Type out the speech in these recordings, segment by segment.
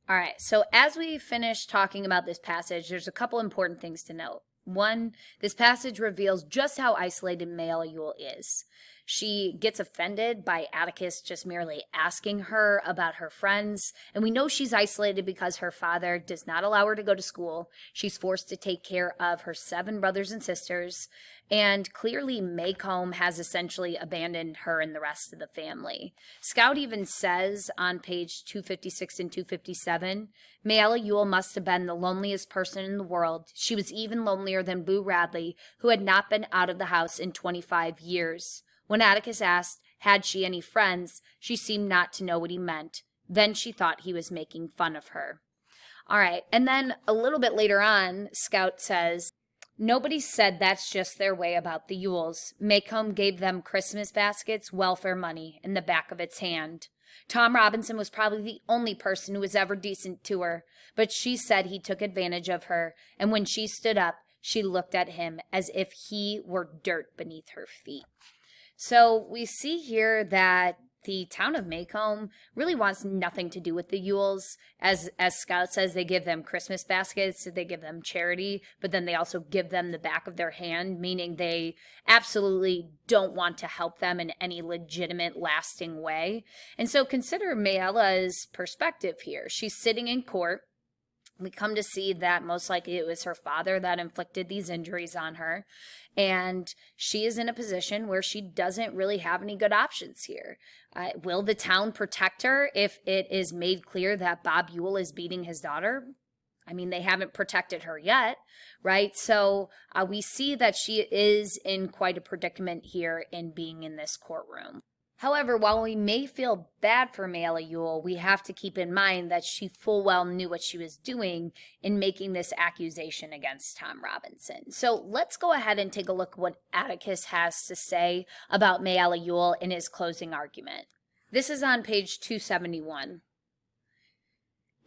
All right, so as we finish talking about this passage, there's a couple important things to note. One, this passage reveals just how isolated Mayella is. She gets offended by Atticus just merely asking her about her friends, and we know she's isolated because her father does not allow her to go to school. She's forced to take care of her 7 brothers and sisters, and clearly Maycomb has essentially abandoned her and the rest of the family. Scout even says on page 256 and 257, Mayella must have been the loneliest person in the world. She was even lonelier than Boo Radley, who had not been out of the house in 25 years. When Atticus asked, had she any friends, she seemed not to know what he meant. Then she thought he was making fun of her. All right, and then a little bit later on, Scout says, nobody said that's just their way about the Yules. Maycomb gave them Christmas baskets, welfare money, in the back of its hand. Tom Robinson was probably the only person who was ever decent to her, but she said he took advantage of her, and when she stood up, she looked at him as if he were dirt beneath her feet. So we see here that the town of Maycomb really wants nothing to do with the Yules. As Scout says, they give them Christmas baskets, they give them charity, but then they also give them the back of their hand, meaning they absolutely don't want to help them in any legitimate, lasting way. And so consider Mayella's perspective here. She's sitting in court. We come to see that most likely it was her father that inflicted these injuries on her. And she is in a position where she doesn't really have any good options here. Will the town protect her if it is made clear that Bob Ewell is beating his daughter? I mean, they haven't protected her yet, right? So we see that she is in quite a predicament here in being in this courtroom. However, while we may feel bad for Mayella Ewell, we have to keep in mind that she full well knew what she was doing in making this accusation against Tom Robinson. So let's go ahead and take a look at what Atticus has to say about Mayella Ewell in his closing argument. This is on page 271.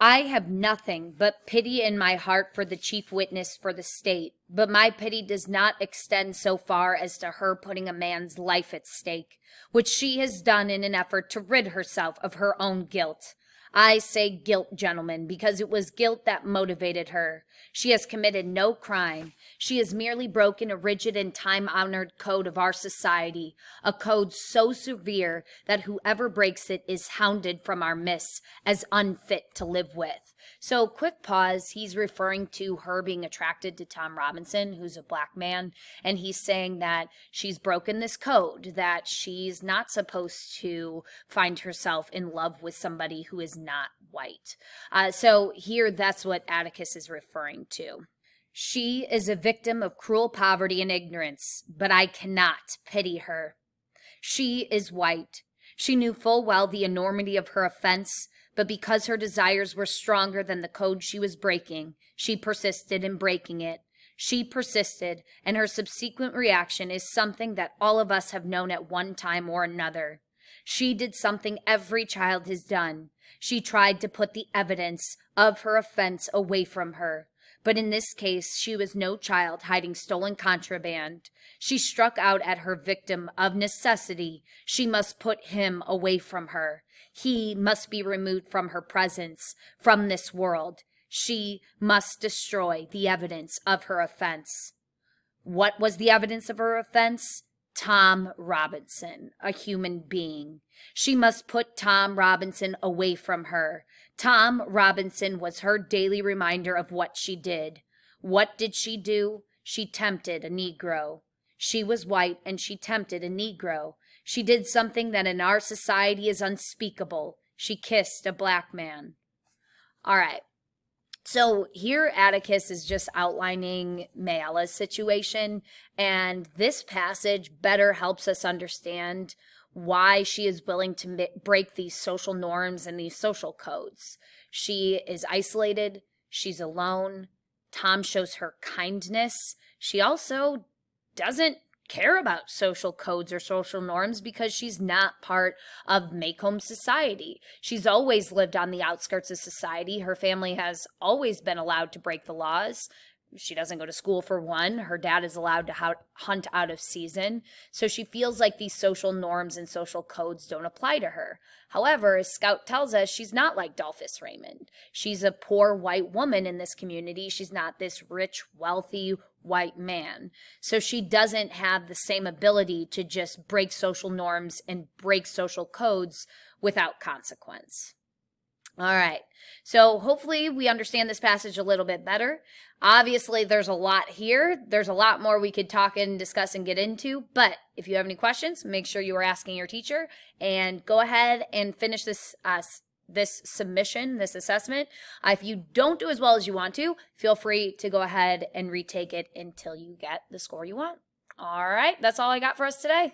I have nothing but pity in my heart for the chief witness for the state, but my pity does not extend so far as to her putting a man's life at stake, which she has done in an effort to rid herself of her own guilt. I say guilt, gentlemen, because it was guilt that motivated her. She has committed no crime. She has merely broken a rigid and time-honored code of our society, a code so severe that whoever breaks it is hounded from our midst as unfit to live with. So, quick pause, he's referring to her being attracted to Tom Robinson, who's a black man, and he's saying that she's broken this code, that she's not supposed to find herself in love with somebody who is not white. So here, that's what Atticus is referring to. She is a victim of cruel poverty and ignorance, but I cannot pity her. She is white. She knew full well the enormity of her offense, but because her desires were stronger than the code she was breaking, she persisted in breaking it. She persisted, and her subsequent reaction is something that all of us have known at one time or another. She did something every child has done. She tried to put the evidence of her offense away from her. But in this case, she was no child hiding stolen contraband. She struck out at her victim of necessity. She must put him away from her. He must be removed from her presence, from this world. She must destroy the evidence of her offense. What was the evidence of her offense? Tom Robinson, a human being. She must put Tom Robinson away from her. Tom Robinson was her daily reminder of what she did. What did she do? She tempted a Negro. She was white and she tempted a Negro. She did something that in our society is unspeakable. She kissed a black man. All right. So here Atticus is just outlining Mayella's situation, and this passage better helps us understand why she is willing to break these social norms and these social codes. She is isolated. She's alone. Tom shows her kindness. She also doesn't care about social codes or social norms because she's not part of Maycomb society. She's always lived on the outskirts of society. Her family has always been allowed to break the laws. She doesn't go to school for one. Her dad is allowed to hunt out of season. So she feels like these social norms and social codes don't apply to her. However, as Scout tells us, she's not like Dolphus Raymond. She's a poor white woman in this community. She's not this rich, wealthy white man. So she doesn't have the same ability to just break social norms and break social codes without consequence. All right. So hopefully we understand this passage a little bit better. Obviously, there's a lot here. There's a lot more we could talk and discuss and get into. But if you have any questions, make sure you are asking your teacher, and go ahead and finish this submission, this assessment. If you don't do as well as you want to, feel free to go ahead and retake it until you get the score you want. All right. That's all I got for us today.